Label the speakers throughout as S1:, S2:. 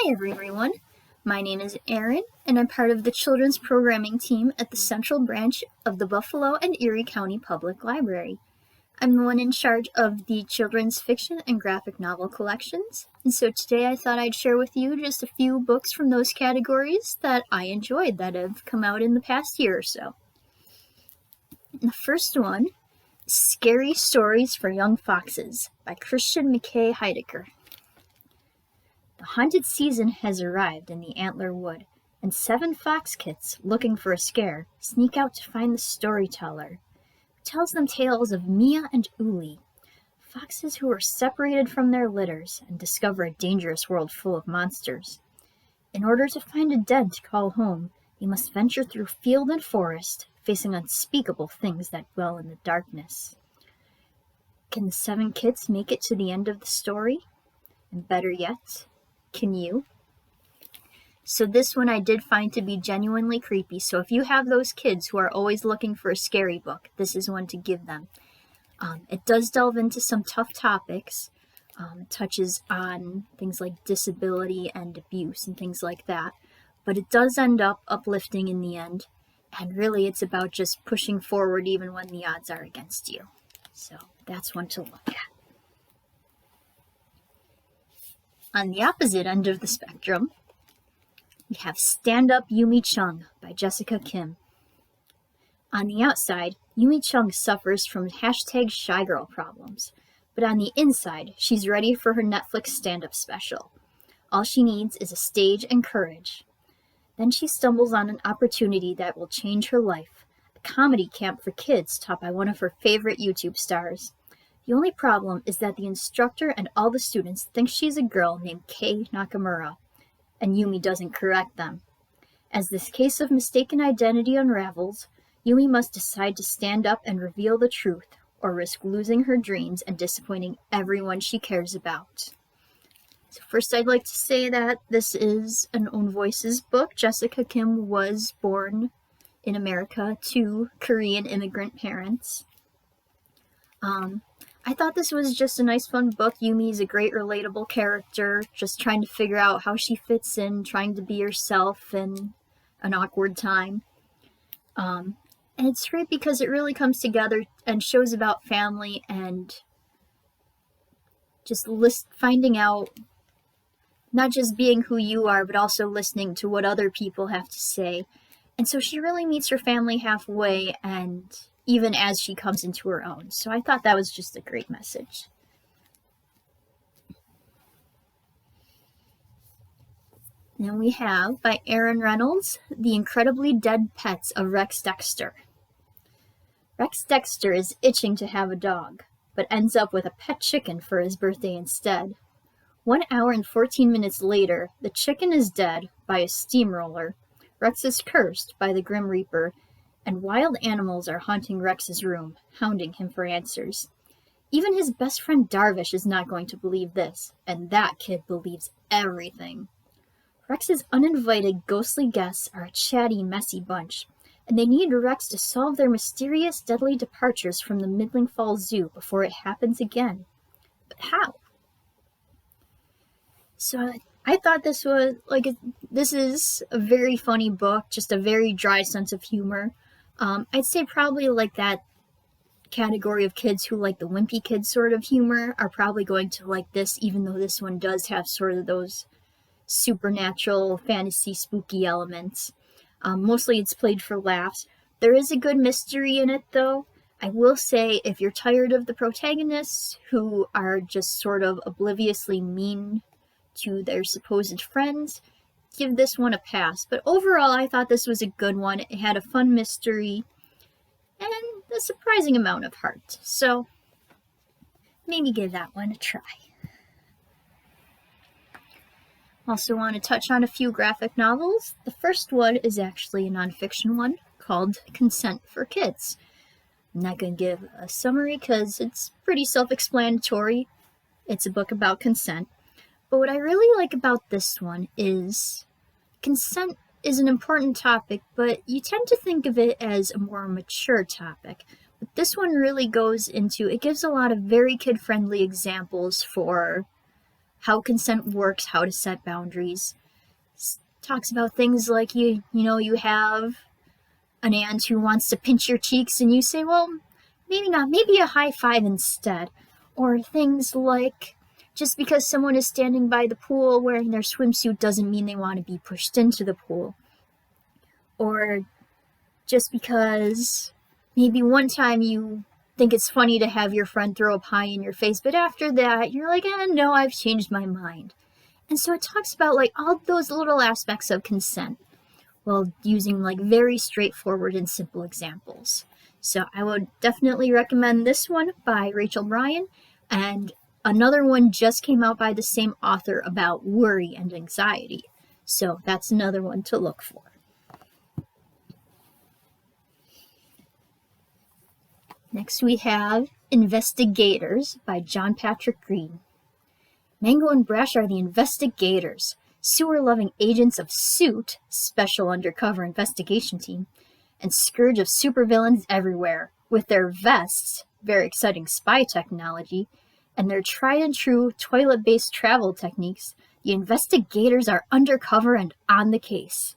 S1: Hi everyone, my name is Erin and I'm part of the children's programming team at the Central Branch of the Buffalo and Erie County Public Library. I'm the one in charge of the children's fiction and graphic novel collections, and so today I thought I'd share with you just a few books from those categories that I enjoyed that have come out in the past year or so. And the first one is Scary Stories for Young Foxes by Mckay Heidegger. The haunted season has arrived in the Antler Wood, and 7 fox kits, looking for a scare, sneak out to find the storyteller, who tells them tales of Mia and Uli, foxes who are separated from their litters and discover a dangerous world full of monsters. In order to find a den to call home, they must venture through field and forest, facing unspeakable things that dwell in the darkness. Can the 7 kits make it to the end of the story? And better yet, can you? So this one I did find to be genuinely creepy, so if you have those kids who are always looking for a scary book, this is one to give them. It does delve into some tough topics. It touches on things like disability and abuse and things like that, but it does end up uplifting in the end, and really it's about just pushing forward even when the odds are against you. So that's one to look at. On the opposite end of the spectrum, we have Stand Up Yumi Chung by Jessica Kim. On the outside, Yumi Chung suffers from #shygirl problems, but on the inside, she's ready for her Netflix stand-up special. All she needs is a stage and courage. Then she stumbles on an opportunity that will change her life, a comedy camp for kids taught by one of her favorite YouTube stars. The only problem is that the instructor and all the students think she's a girl named Kei Nakamura, and Yumi doesn't correct them. As this case of mistaken identity unravels, Yumi must decide to stand up and reveal the truth, or risk losing her dreams and disappointing everyone she cares about. So first I'd like to say that this is an Own Voices book. Jessica Kim was born in America to Korean immigrant parents. I thought this was just a nice fun book. Yumi is a great relatable character, just trying to figure out how she fits in, trying to be herself in an awkward time. And it's great because it really comes together and shows about family and just finding out, not just being who you are, but also listening to what other people have to say. And so she really meets her family halfway, and even as she comes into her own. So I thought that was just a great message. Then we have, by Reynolds, The Incredibly Dead Pets of Rex Dexter. Rex Dexter is itching to have a dog, but ends up with a pet chicken for his birthday instead. 1 hour and 14 minutes later, the chicken is dead by a steamroller, Rex is cursed by the Grim Reaper, and wild animals are haunting Rex's room, hounding him for answers. Even his best friend Darvish is not going to believe this, and that kid believes everything. Rex's uninvited ghostly guests are a chatty, messy bunch, and they need Rex to solve their mysterious, deadly departures from the Midland Falls Zoo before it happens again. But how? So I thought this is a very funny book, just a very dry sense of humor. I'd say probably like that category of kids who like the wimpy kid sort of humor are probably going to like this, even though this one does have sort of those supernatural, fantasy, spooky elements. Mostly it's played for laughs. There is a good mystery in it, though. I will say, if you're tired of the protagonists who are just sort of obliviously mean to their supposed friends, give this one a pass. But overall, I thought this was a good one. It had a fun mystery and a surprising amount of heart. So maybe give that one a try. Also want to touch on a few graphic novels. The first one is actually a nonfiction one called Consent for Kids. I'm not going to give a summary because it's pretty self-explanatory. It's a book about consent. But what I really like about this one is consent is an important topic, but you tend to think of it as a more mature topic. But this one really goes into, it gives a lot of very kid-friendly examples for how consent works, how to set boundaries. Talks about things like you have an aunt who wants to pinch your cheeks and you say, well, maybe not, maybe a high five instead. Or things like, just because someone is standing by the pool wearing their swimsuit doesn't mean they want to be pushed into the pool. Or just because maybe one time you think it's funny to have your friend throw a pie in your face, but after that you're like, no, I've changed my mind. And so it talks about like all those little aspects of consent while using like very straightforward and simple examples. So I would definitely recommend this one by Rachel Bryan, and another one just came out by the same author about worry and anxiety. So that's another one to look for. Next we have Investigators by John Patrick Green. Mango and Brash are the investigators, sewer-loving agents of SUIT, Special Undercover Investigation Team, and scourge of supervillains everywhere. With their vests, very exciting spy technology, and their tried-and-true toilet-based travel techniques, the investigators are undercover and on the case.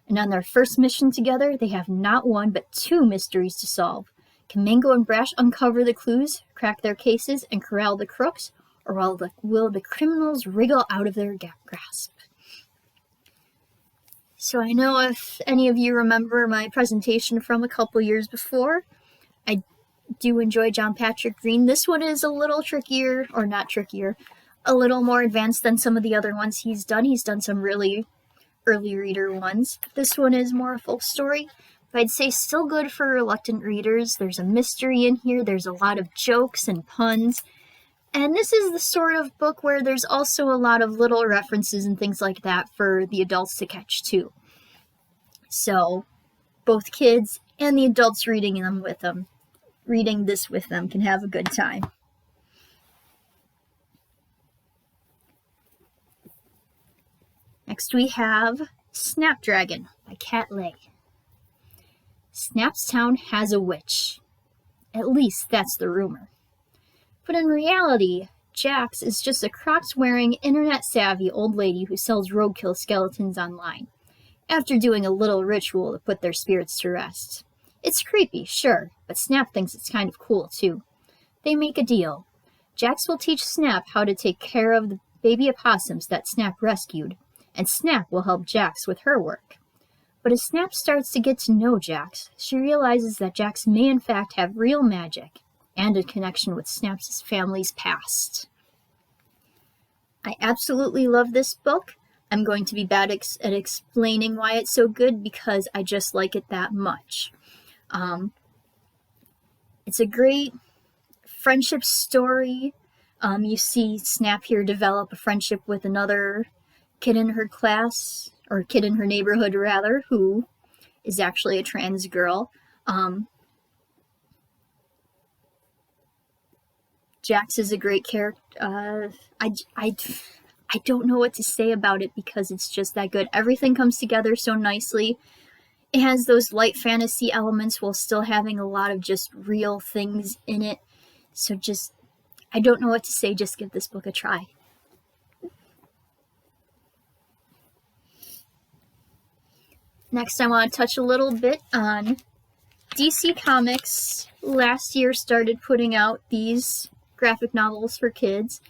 S1: And on their first mission together, they have not one but two mysteries to solve. Can Mango and Brash uncover the clues, crack their cases, and corral the crooks, or will the criminals wriggle out of their grasp? So I know if any of you remember my presentation from a couple years before, I do enjoy John Patrick Green. This one is a little trickier, or not trickier, a little more advanced than some of the other ones he's done. He's done some really early reader ones. This one is more a full story. I'd say still good for reluctant readers. There's a mystery in here, there's a lot of jokes and puns, and this is the sort of book where there's also a lot of little references and things like that for the adults to catch too. So both kids and the adults reading this with them can have a good time. Next we have Snapdragon by Kat Leigh. Snapstown has a witch. At least that's the rumor. But in reality, Jax is just a Crocs-wearing, internet-savvy old lady who sells roadkill skeletons online, after doing a little ritual to put their spirits to rest. It's creepy, sure, but Snap thinks it's kind of cool too. They make a deal. Jax will teach Snap how to take care of the baby opossums that Snap rescued, and Snap will help Jax with her work. But as Snap starts to get to know Jax, she realizes that Jax may in fact have real magic and a connection with Snap's family's past. I absolutely love this book. I'm going to be bad at explaining why it's so good because I just like it that much. It's a great friendship story. You see Snap here develop a friendship with another kid in her class, or kid in her neighborhood rather, who is actually a trans girl. Jax is a great character. I don't know what to say about it because it's just that good. Everything comes together so nicely. It has those light fantasy elements while still having a lot of just real things in it. So I don't know what to say, just give this book a try. Next, I want to touch a little bit on DC Comics. Last year started putting out these graphic novels for kids.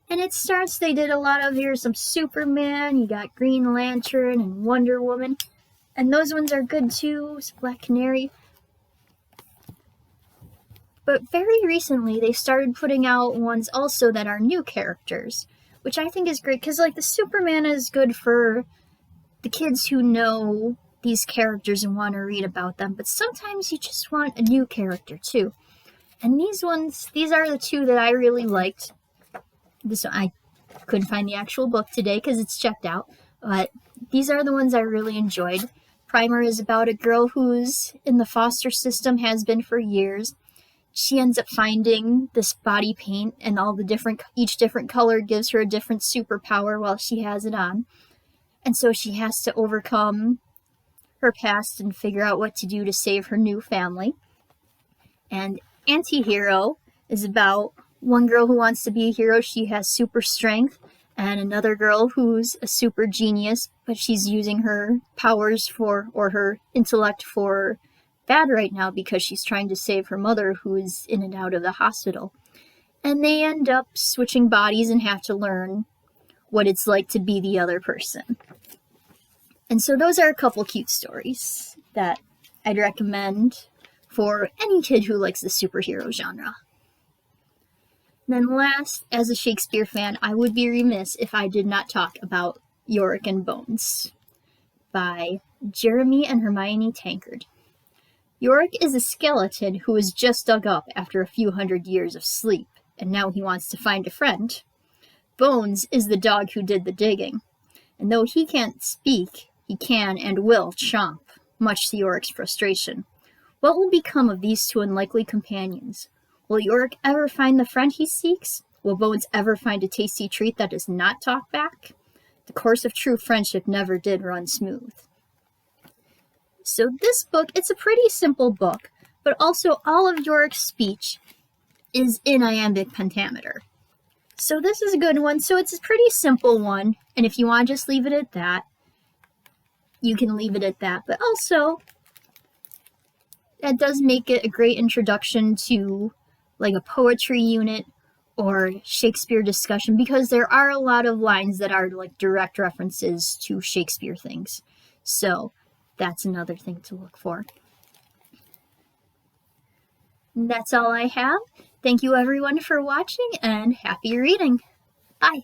S1: And they did a lot of, here's some Superman, you got Green Lantern and Wonder Woman. And those ones are good too, Black Canary. But very recently, they started putting out ones also that are new characters, which I think is great, because like the Superman is good for the kids who know these characters and want to read about them, but sometimes you just want a new character too. And these are the two that I really liked. This one, I couldn't find the actual book today because it's checked out, but these are the ones I really enjoyed. Primer is about a girl who's in the foster system, has been for years. She ends up finding this body paint, and each different color gives her a different superpower while she has it on. And so she has to overcome her past and figure out what to do to save her new family. And Anti-Hero is about one girl who wants to be a hero. She has super strength, and another girl who's a super genius, but she's using her powers or her intellect for bad right now because she's trying to save her mother, who is in and out of the hospital. And they end up switching bodies and have to learn what it's like to be the other person. And so those are a couple cute stories that I'd recommend for any kid who likes the superhero genre. And then last, as a Shakespeare fan, I would be remiss if I did not talk about Yorick and Bones by Jeremy and Hermione Tankard. Yorick is a skeleton who was just dug up after a few hundred years of sleep, and now he wants to find a friend. Bones is the dog who did the digging, and though he can't speak, he can and will chomp, much to Yorick's frustration. What will become of these two unlikely companions? Will Yorick ever find the friend he seeks? Will Bones ever find a tasty treat that does not talk back? The course of true friendship never did run smooth. So this book, it's a pretty simple book, but also all of Yorick's speech is in iambic pentameter. So this is a good one. So it's a pretty simple one, and if you want to just leave it at that, you can leave it at that. But also, that does make it a great introduction to like a poetry unit or Shakespeare discussion, because there are a lot of lines that are like direct references to Shakespeare things. So that's another thing to look for. And that's all I have. Thank you everyone for watching, and happy reading. Bye.